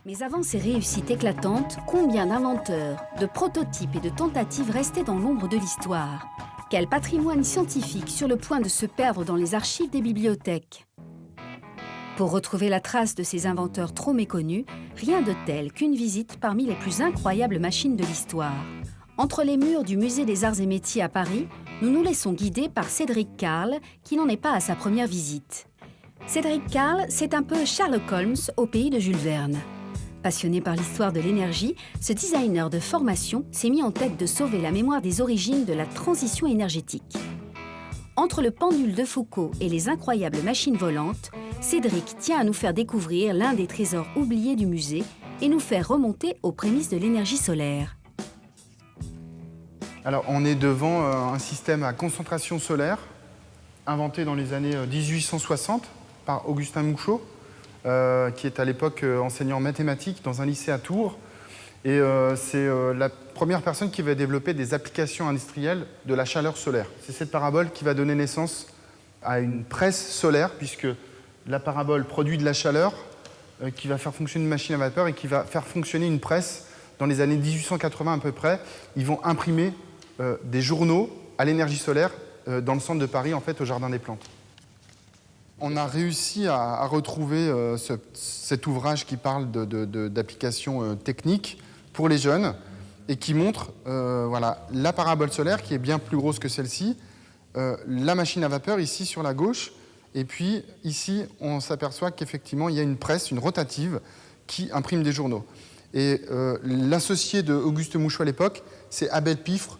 Mais avant ces réussites éclatantes, combien d'inventeurs, de prototypes et de tentatives restaient dans l'ombre de l'histoire? Quel patrimoine scientifique sur le point de se perdre dans les archives des bibliothèques? Pour retrouver la trace de ces inventeurs trop méconnus, rien de tel qu'une visite parmi les plus incroyables machines de l'histoire. Entre les murs du Musée des Arts et Métiers à Paris, nous nous laissons guider par Cédric Carl, qui n'en est pas à sa première visite. Cédric Carl, c'est un peu Sherlock Holmes au pays de Jules Verne. Passionné par l'histoire de l'énergie, ce designer de formation s'est mis en tête de sauver la mémoire des origines de la transition énergétique. Entre le pendule de Foucault et les incroyables machines volantes, Cédric tient à nous faire découvrir l'un des trésors oubliés du musée et nous faire remonter aux prémices de l'énergie solaire. Alors, on est devant un système à concentration solaire inventé dans les années 1860 par Augustin Mouchot, qui est à l'époque enseignant en mathématiques dans un lycée à Tours. Et c'est la première personne qui va développer des applications industrielles de la chaleur solaire. C'est cette parabole qui va donner naissance à une presse solaire, puisque la parabole produit de la chaleur qui va faire fonctionner une machine à vapeur et qui va faire fonctionner une presse dans les années 1880 à peu près. Ils vont imprimer des journaux à l'énergie solaire dans le centre de Paris, en fait, au Jardin des Plantes. On a réussi à retrouver cet ouvrage qui parle d'applications techniques pour les jeunes et qui montre voilà, la parabole solaire qui est bien plus grosse que celle-ci, la machine à vapeur ici sur la gauche, et puis ici on s'aperçoit qu'effectivement il y a une presse, une rotative, qui imprime des journaux. Et l'associé de Auguste Mouchot à l'époque, c'est Abel Pifre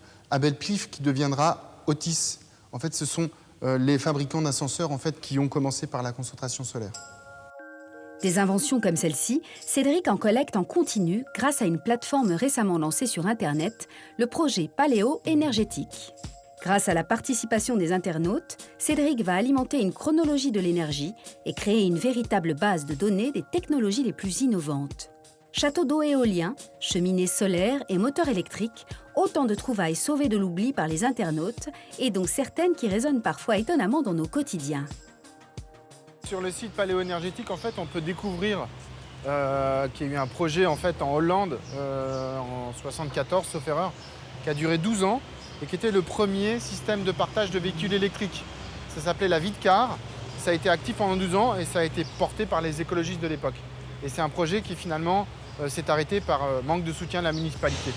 qui deviendra Otis. En fait, ce sont les fabricants d'ascenseurs en fait, qui ont commencé par la concentration solaire. Des inventions comme celle-ci, Cédric en collecte en continu grâce à une plateforme récemment lancée sur Internet, le projet Paléo Énergétique. Grâce à la participation des internautes, Cédric va alimenter une chronologie de l'énergie et créer une véritable base de données des technologies les plus innovantes. Château d'eau éolien, cheminées solaires et moteurs électriques, autant de trouvailles sauvées de l'oubli par les internautes et dont certaines qui résonnent parfois étonnamment dans nos quotidiens. Sur le site Paléo Énergétique, en fait, on peut découvrir qu'il y a eu un projet en, fait, en Hollande en 1974, sauf erreur, qui a duré 12 ans et qui était le premier système de partage de véhicules électriques. Ça s'appelait la Vidcar, ça a été actif pendant 12 ans et ça a été porté par les écologistes de l'époque. Et c'est un projet qui finalement s'est arrêté par manque de soutien de la municipalité.